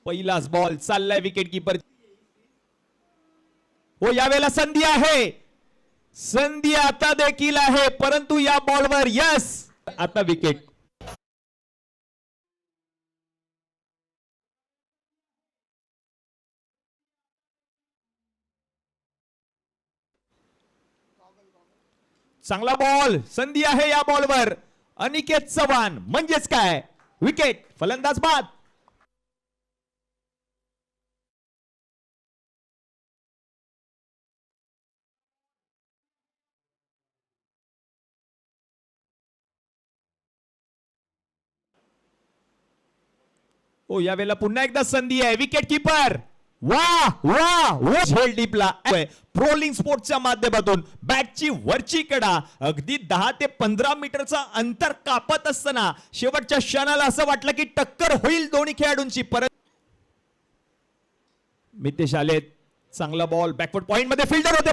पहिलाच बॉल चाललाय wicket keeper. हो यावेळेला संधी आहे, संधी आता देखील आहे, परंतु या बॉलवर यस आता विकेट. चांगला बॉल, संधी आहे या बॉलवर. अनिकेत चव्हाण म्हणजेच काय विकेट. फलंदाज बाद. ओ यावेळेला पुन्हा एकदा संधी आहे. विकेट कीपर वा वा वा झेल टिपला. प्रोलिंग स्पोर्ट्सच्या माध्यमातून बॅटची वरची कडा अगदी 10 ते 15 मीटरचा अंतर कापत असताना शेवटच्या क्षणाला असं वाटलं की टक्कर होईल दोन्ही खेळाडूंची. परत मितेश आले, चांगला बॉल बॅकवर्ड पॉइंट मध्ये फिल्डर होते.